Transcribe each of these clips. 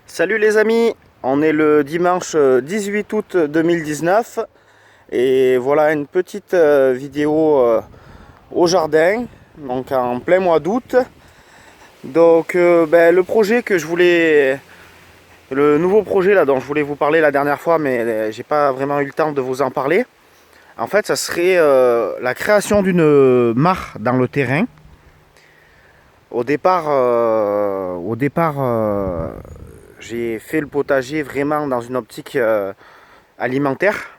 Salut les amis, on est le dimanche 18 août 2019 et voilà une petite vidéo au jardin, donc en plein mois d'août. Donc le projet que je voulais, le nouveau projet là dont je voulais vous parler la dernière fois, mais j'ai pas vraiment eu le temps de vous en parler. En fait, ça serait la création d'une mare dans le terrain. Au départ, j'ai fait le potager vraiment dans une optique alimentaire.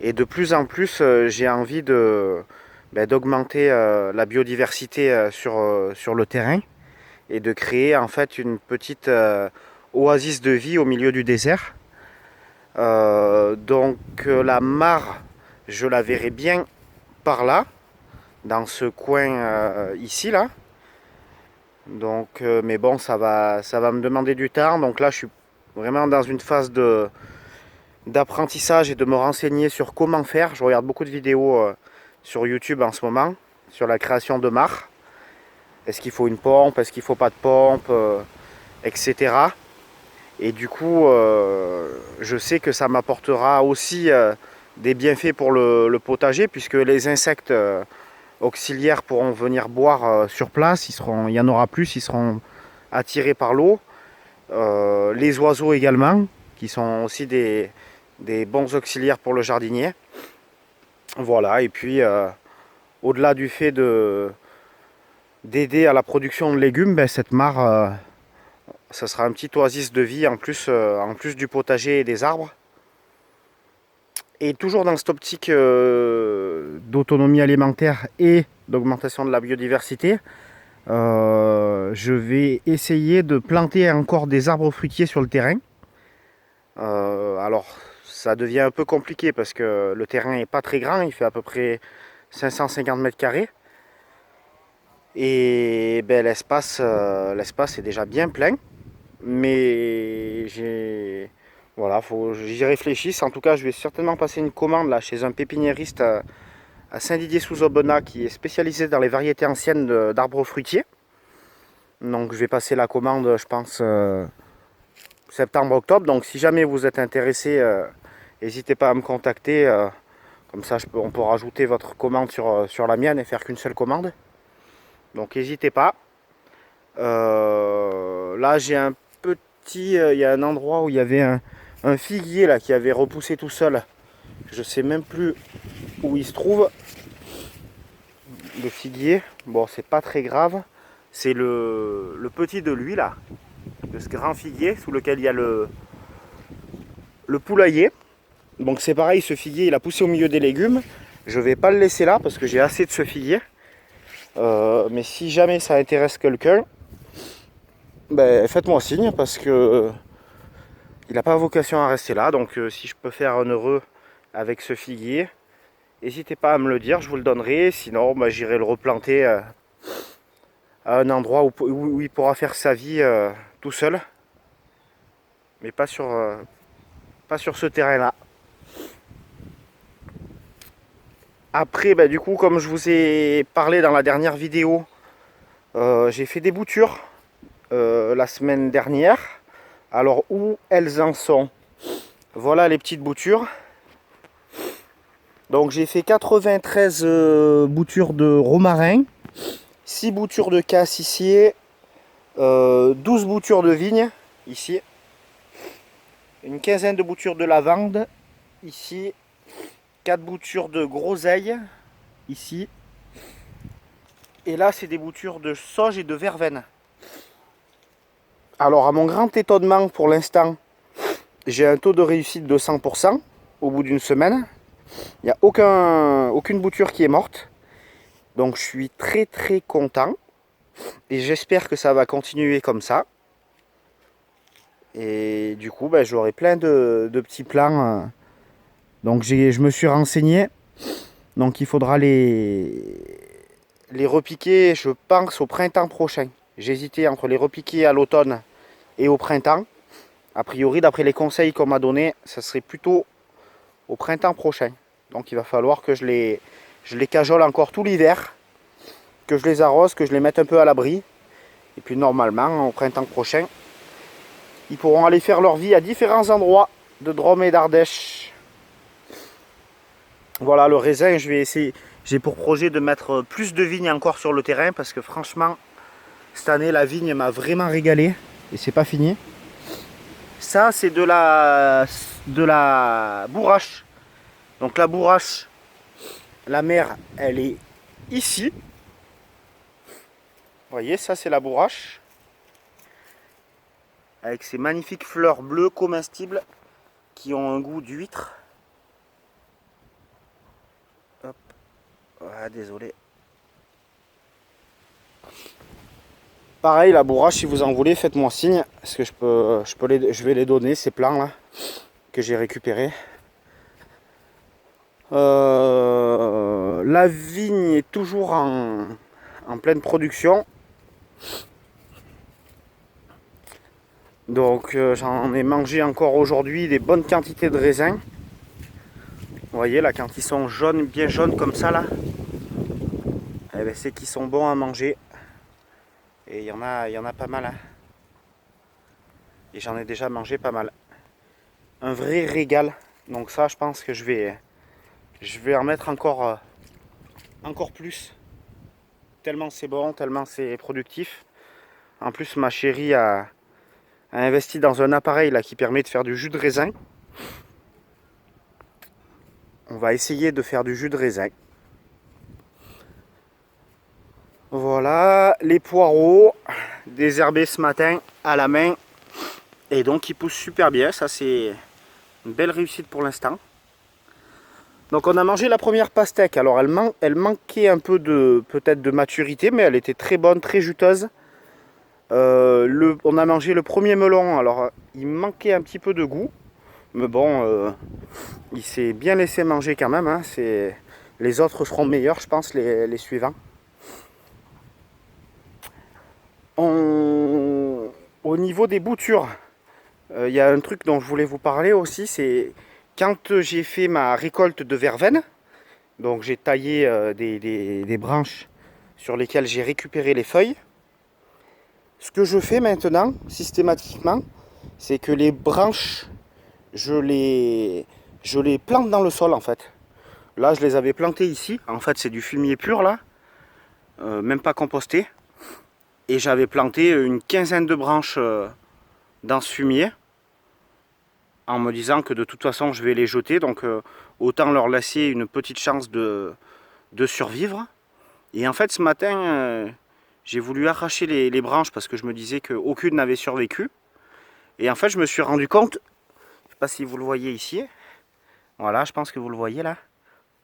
Et de plus en plus, j'ai envie d'augmenter la biodiversité sur le terrain et de créer en fait une petite oasis de vie au milieu du désert. La mare, je la verrai bien par là, dans ce coin ici là. Mais bon, ça va me demander du temps. Donc là, je suis vraiment dans une phase d'apprentissage et de me renseigner sur comment faire. Je regarde beaucoup de vidéos sur YouTube en ce moment, sur la création de mares. Est-ce qu'il faut une pompe, est-ce qu'il ne faut pas de pompe, etc. Et du coup, je sais que ça m'apportera aussi des bienfaits pour le potager, puisque les insectes auxiliaires pourront venir boire sur place. Il y en aura plus, ils seront attirés par l'eau. Les oiseaux également, qui sont aussi des bons auxiliaires pour le jardinier. Voilà, et puis au-delà du fait d'aider à la production de légumes, cette mare, ça sera un petit oasis de vie en plus du potager et des arbres. Et toujours dans cette optique d'autonomie alimentaire et d'augmentation de la biodiversité, je vais essayer de planter encore des arbres fruitiers sur le terrain. Alors, ça devient un peu compliqué parce que le terrain n'est pas très grand, il fait à peu près 550 mètres carrés. Et l'espace est déjà bien plein. Mais voilà, j'y réfléchisse. En tout cas, je vais certainement passer une commande là, chez un pépiniériste à Saint-Didier-sous-Aubenas qui est spécialisé dans les variétés anciennes d'arbres fruitiers. Donc je vais passer la commande, je pense, septembre-octobre. Donc si jamais vous êtes intéressé, n'hésitez pas à me contacter. Comme ça, on peut rajouter votre commande sur la mienne et faire qu'une seule commande. Donc n'hésitez pas. Là, j'ai un petit... Il y a un endroit où il y avait un figuier là, qui avait repoussé tout seul. Je sais même plus où il se trouve. Le figuier. Bon, c'est pas très grave. C'est le petit de lui là. De ce grand figuier sous lequel il y a le poulailler. Donc c'est pareil, ce figuier il a poussé au milieu des légumes. Je vais pas le laisser là parce que j'ai assez de ce figuier. Mais si jamais ça intéresse quelqu'un, faites-moi signe parce que il n'a pas vocation à rester là. Donc si je peux faire un heureux avec ce figuier, n'hésitez pas à me le dire, je vous le donnerai. Sinon, j'irai le replanter à un endroit où il pourra faire sa vie tout seul. Mais pas sur ce terrain-là. Après, du coup, comme je vous ai parlé dans la dernière vidéo, j'ai fait des boutures la semaine dernière. Alors, où elles en sont? Voilà les petites boutures. Donc, j'ai fait 93 boutures de romarin, 6 boutures de cassissier, 12 boutures de vigne, ici. Une quinzaine de boutures de lavande, ici. 4 boutures de groseille, ici. Et là, c'est des boutures de sauge et de verveine. Alors, à mon grand étonnement, pour l'instant, j'ai un taux de réussite de 100% au bout d'une semaine. Il n'y a aucune bouture qui est morte. Donc, je suis très très content. Et j'espère que ça va continuer comme ça. Et du coup, j'aurai plein de petits plans. Donc, je me suis renseigné. Donc, il faudra les repiquer, je pense, au printemps prochain. J'hésitais entre les repiquer à l'automne et au printemps. A priori, d'après les conseils qu'on m'a donnés, ça serait plutôt au printemps prochain. Donc il va falloir que je les cajole encore tout l'hiver, que je les arrose, que je les mette un peu à l'abri. Et puis normalement, au printemps prochain, Ils pourront aller faire leur vie à différents endroits de Drôme et d'Ardèche. Voilà le raisin, je vais essayer. J'ai pour projet de mettre plus de vignes encore sur le terrain parce que franchement, cette année la vigne m'a vraiment régalé et c'est pas fini. Ça c'est de la bourrache. Donc la bourrache, la mère, elle est ici. Vous voyez, ça c'est la bourrache. Avec ces magnifiques fleurs bleues comestibles qui ont un goût d'huître. Hop. Ah, désolé. Pareil, la bourrache, si vous en voulez, faites-moi signe. Parce que je vais les donner, ces plants là, que j'ai récupérés. La vigne est toujours en pleine production. Donc j'en ai mangé encore aujourd'hui des bonnes quantités de raisins. Vous voyez là, quand ils sont jaunes, bien jaunes comme ça là, eh ben, c'est qu'ils sont bons à manger. Et il y en a pas mal. Hein. Et j'en ai déjà mangé pas mal. Un vrai régal. Donc ça, je pense que je vais en mettre encore plus. Tellement c'est bon, tellement c'est productif. En plus, ma chérie a investi dans un appareil là qui permet de faire du jus de raisin. On va essayer de faire du jus de raisin. Voilà, les poireaux désherbés ce matin à la main. Et donc ils poussent super bien, ça c'est une belle réussite pour l'instant. Donc on a mangé la première pastèque, alors elle manquait un peu peut-être de maturité, mais elle était très bonne, très juteuse. On a mangé le premier melon, alors il manquait un petit peu de goût. Mais bon, il s'est bien laissé manger quand même. Hein. Les autres seront meilleurs, je pense, les suivants. Au niveau des boutures, il y a un truc dont je voulais vous parler aussi, c'est quand j'ai fait ma récolte de verveine, donc j'ai taillé des branches sur lesquelles j'ai récupéré les feuilles. Ce que je fais maintenant, systématiquement, c'est que les branches, je les plante dans le sol en fait. Là, je les avais plantées ici. En fait, c'est du fumier pur là, même pas composté. Et j'avais planté une quinzaine de branches dans ce fumier, en me disant que de toute façon, je vais les jeter. Donc, autant leur laisser une petite chance de survivre. Et en fait, ce matin, j'ai voulu arracher les branches parce que je me disais qu'aucune n'avait survécu. Et en fait, je me suis rendu compte, je ne sais pas si vous le voyez ici, voilà, je pense que vous le voyez là.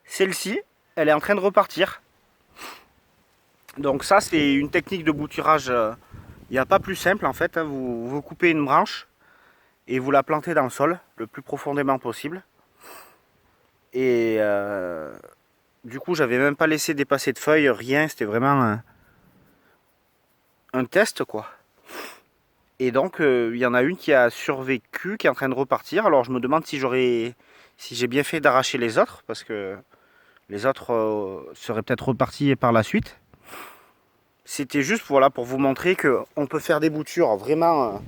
Celle-ci, elle est en train de repartir. Donc ça, c'est une technique de bouturage. Il n'y a pas plus simple en fait. Hein. Vous coupez une branche et vous la plantez dans le sol le plus profondément possible. Et du coup, j'avais même pas laissé dépasser de feuilles, rien. C'était vraiment un test quoi. Et donc, il y en a une qui a survécu, qui est en train de repartir. Alors, je me demande si j'ai bien fait d'arracher les autres, parce que les autres seraient peut-être repartis par la suite. C'était juste voilà, pour vous montrer qu'on peut faire des boutures vraiment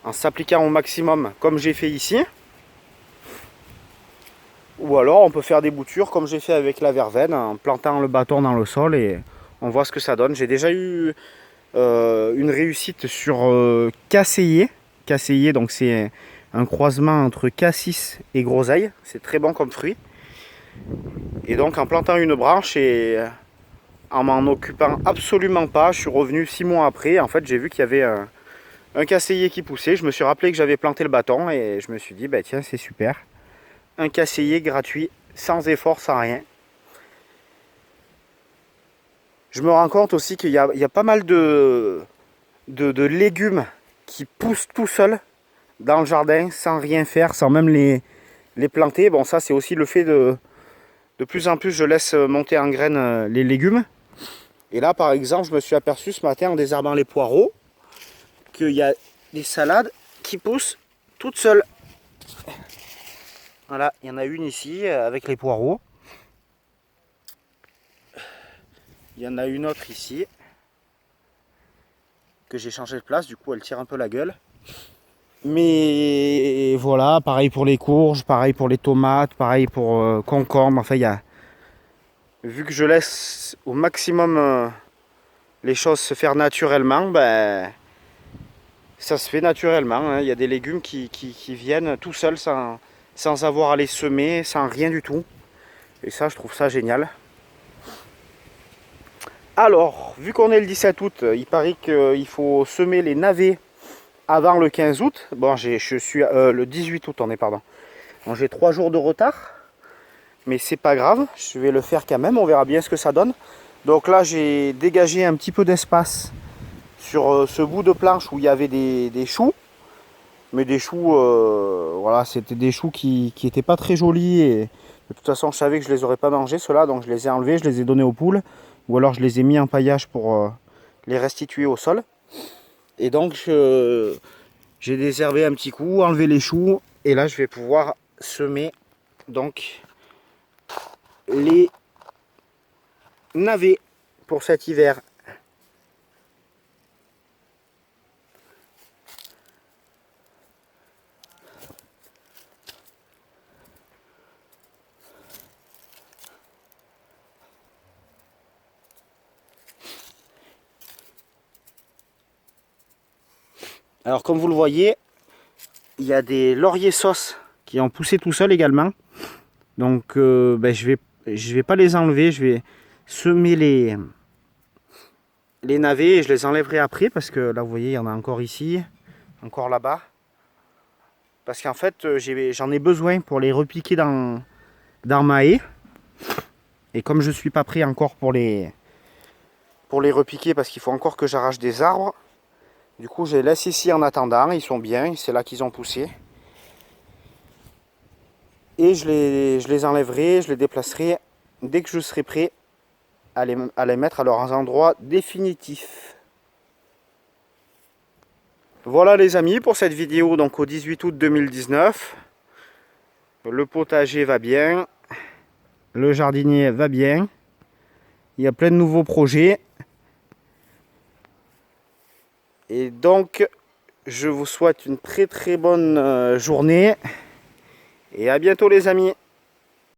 en s'appliquant au maximum, comme j'ai fait ici. Ou alors, on peut faire des boutures comme j'ai fait avec la verveine, en plantant le bâton dans le sol et on voit ce que ça donne. J'ai déjà eu une réussite sur casseillet. Casseillet, donc c'est un croisement entre cassis et groseille. C'est très bon comme fruit. Et donc en plantant une branche et en m'en occupant absolument pas, je suis revenu 6 mois après. En fait, j'ai vu qu'il y avait un casseillet qui poussait. Je me suis rappelé que j'avais planté le bâton et je me suis dit, bah tiens, c'est super. Un casseillet gratuit, sans effort, sans rien. Je me rends compte aussi qu'il y a pas mal de légumes qui poussent tout seuls dans le jardin, sans rien faire, sans même les planter. Bon, ça, c'est aussi le fait de plus en plus, je laisse monter en graines les légumes. Et là, par exemple, je me suis aperçu ce matin, en désherbant les poireaux, qu'il y a des salades qui poussent toutes seules. Voilà, il y en a une ici avec les poireaux. Il y en a une autre ici que j'ai changé de place, du coup elle tire un peu la gueule. Mais voilà, pareil pour les courges, pareil pour les tomates, pareil pour concombres. Enfin, vu que je laisse au maximum les choses se faire naturellement, ben, ça se fait naturellement. Hein. Il y a des légumes qui viennent tout seuls sans avoir à les semer, sans rien du tout. Et ça, je trouve ça génial. Alors, vu qu'on est le 17 août, il paraît qu'il faut semer les navets avant le 15 août. Bon, je suis le 18 août, on est, pardon. Bon, j'ai 3 jours de retard, mais c'est pas grave, je vais le faire quand même, on verra bien ce que ça donne. Donc là, j'ai dégagé un petit peu d'espace sur ce bout de planche où il y avait des choux. Mais des choux, voilà, c'était des choux qui étaient pas très jolis. Et de toute façon, je savais que je les aurais pas mangés, ceux-là, donc je les ai enlevés, je les ai donnés aux poules. Ou alors je les ai mis en paillage pour les restituer au sol. Et donc, j'ai déshervé un petit coup, enlevé les choux. Et là, je vais pouvoir semer donc les navets pour cet hiver. Alors comme vous le voyez, il y a des lauriers sauces qui ont poussé tout seul également. Donc ben, je vais pas les enlever, je vais semer les navets et je les enlèverai après parce que là vous voyez il y en a encore ici, encore là-bas. Parce qu'en fait j'en ai besoin pour les repiquer dans ma haie. Et comme je ne suis pas prêt encore pour les repiquer parce qu'il faut encore que j'arrache des arbres, du coup je les laisse ici en attendant, ils sont bien, c'est là qu'ils ont poussé. Et je les enlèverai, je les déplacerai dès que je serai prêt à les mettre à leurs endroits définitifs. Voilà les amis pour cette vidéo donc au 18 août 2019. Le potager va bien, le jardinier va bien, il y a plein de nouveaux projets. Et donc je vous souhaite une très très bonne journée et à bientôt les amis.